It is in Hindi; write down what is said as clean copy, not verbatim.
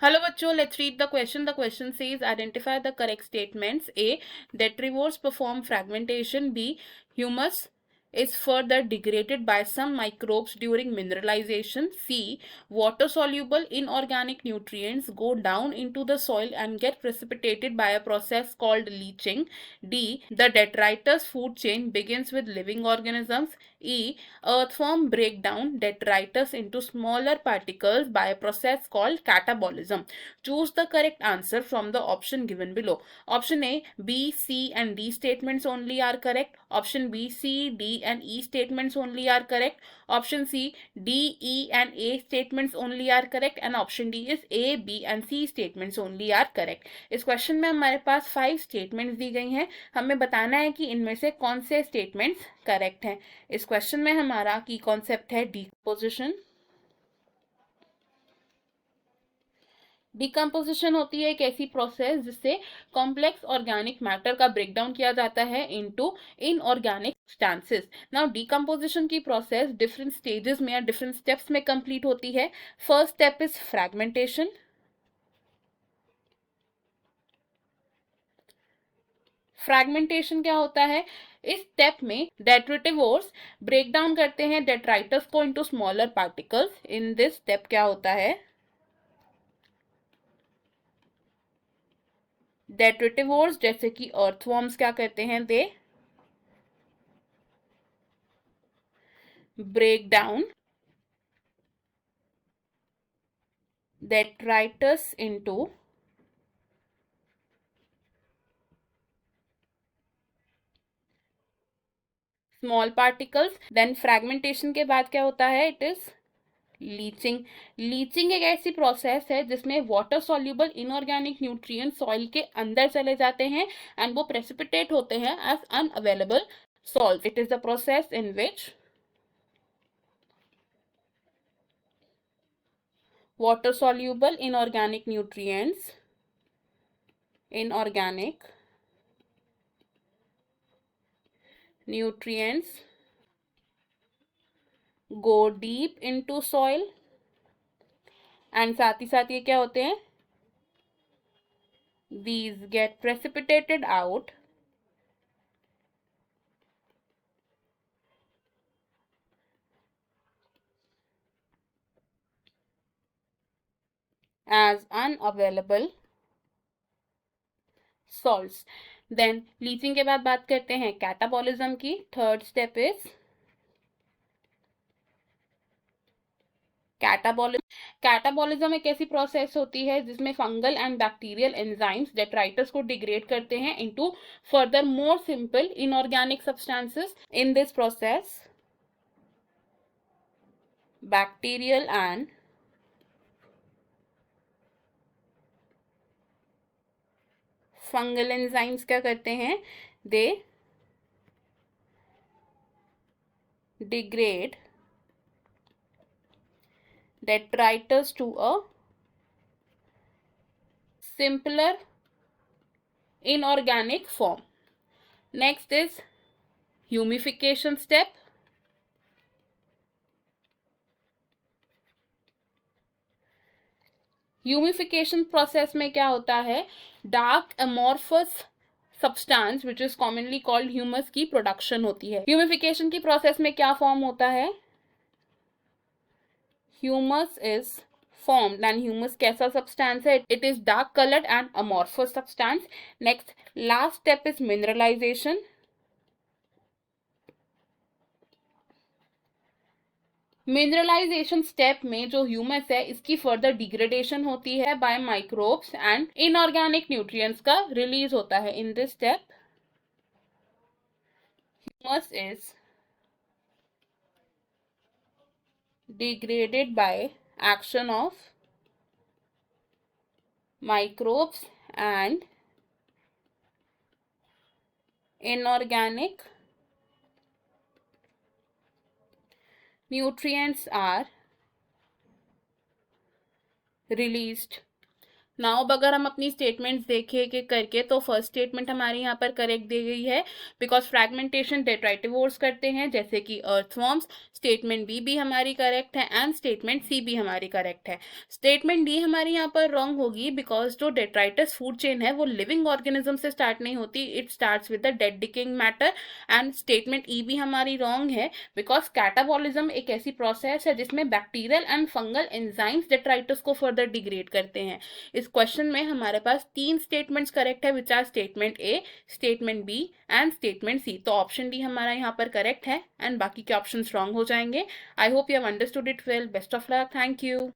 Hello bachcho, let's read the question. The question says identify the correct statements. A. Detrivores perform fragmentation. B. Humus is further degraded by some microbes during mineralization. C. Water soluble inorganic nutrients go down into the soil and get precipitated by a process called leaching. D. The detritus food chain begins with living organisms. E. Earthworm break down detritus into smaller particles by a process called catabolism. Choose the correct answer from the option given below. Option A, B, C and D statements only are correct. Option B, C, D and E statements only are correct. Option C, D, E and A statements only are correct. And option D is A, B and C statements only are correct. इस क्वेश्चन में हमारे पास 5 स्टेटमेंट्स दी गई हैं. हमें बताना है कि इनमें से कौन से स्टेटमेंट्स करेक्ट हैं. इस क्वेश्चन में हमारा की कॉन्सेप्ट है डिकम्पोजिशन. डिकम्पोजिशन होती है एक ऐसी प्रोसेस जिससे कॉम्प्लेक्स ऑर्गेनिक मैटर का ब्रेकडाउन किया जाता है into inorganic substances. Now decomposition की प्रोसेस डिफरेंट स्टेजेस में या डिफरेंट स्टेप्स में कंप्लीट होती है. First step is fragmentation. Fragmentation क्या होता है? इस स्टेप में डेट्रिटिवोर्स ब्रेक डाउन करते हैं डेट्राइटस को into smaller particles. In this step क्या होता है? डेट्रिटिवोर्स जैसे कि अर्थवॉर्म्स क्या करते हैं? They break down detritus into small particles. Then fragmentation के बाद क्या होता है? It is leaching. लीचिंग एक ऐसी प्रोसेस है जिसमें water soluble inorganic nutrient soil के अंदर चले जाते हैं एंड वो प्रेसिपिटेट होते हैं as unavailable salt. It is the process in which water soluble inorganic nutrients go deep into soil and साथ ही साथ ये क्या होते हैं? these get precipitated out as unavailable salts. देन लीचिंग के बाद बात करते हैं कैटाबॉलिज्म की. Third step is catabolism. Catabolism एक ऐसी प्रोसेस होती है जिसमें fungal and bacterial enzymes detritus को डिग्रेड करते हैं into further more simple inorganic substances. In this process bacterial and fungal enzymes क्या करते हैं? They degrade detritus to a simpler inorganic form. Next is humification step. Humification process में क्या होता है? Dark amorphous substance which is commonly called humus की प्रोडक्शन होती है. ह्यूमिफिकेशन की प्रोसेस में क्या फॉर्म होता है? Humus is formed and humus कैसा substance है? It is dark colored and amorphous substance. Next, last step is mineralization. Mineralisation step में जो ह्यूमस है इसकी फर्दर डिग्रेडेशन होती है by microbes and inorganic nutrients का रिलीज होता है. In this step humus is degraded by action of microbes and inorganic nutrients are released. Now अब अगर हम अपनी स्टेटमेंट्स देखें कि करके, तो फर्स्ट स्टेटमेंट हमारी यहाँ पर करेक्ट दी गई है, बिकॉज फ्रैगमेंटेशन डेट्राइटिवोर्स करते हैं जैसे कि अर्थवॉर्म्स। स्टेटमेंट बी भी हमारी करेक्ट है एंड स्टेटमेंट सी भी हमारी करेक्ट है। स्टेटमेंट डी हमारी यहाँ पर रॉन्ग होगी, बिकॉज जो डेट्राइटस फूड चेन है वो लिविंग ऑर्गेनिज्म से स्टार्ट नहीं होती, it starts with the dead decaying matter. And statement E भी हमारी रॉन्ग है, बिकॉज कैटाबॉलिज्म एक ऐसी प्रोसेस है जिसमें bacterial and fungal enzymes detritus को फर्दर डिग्रेड करते हैं। इस क्वेश्चन में हमारे पास 3 स्टेटमेंट्स करेक्ट है, which are statement A, statement B and statement C. तो ऑप्शन डी हमारा यहाँ पर करेक्ट है एंड बाकी के ऑप्शंस रॉन्ग हो जाएंगे। I hope you have understood it well. Best of luck. Thank you.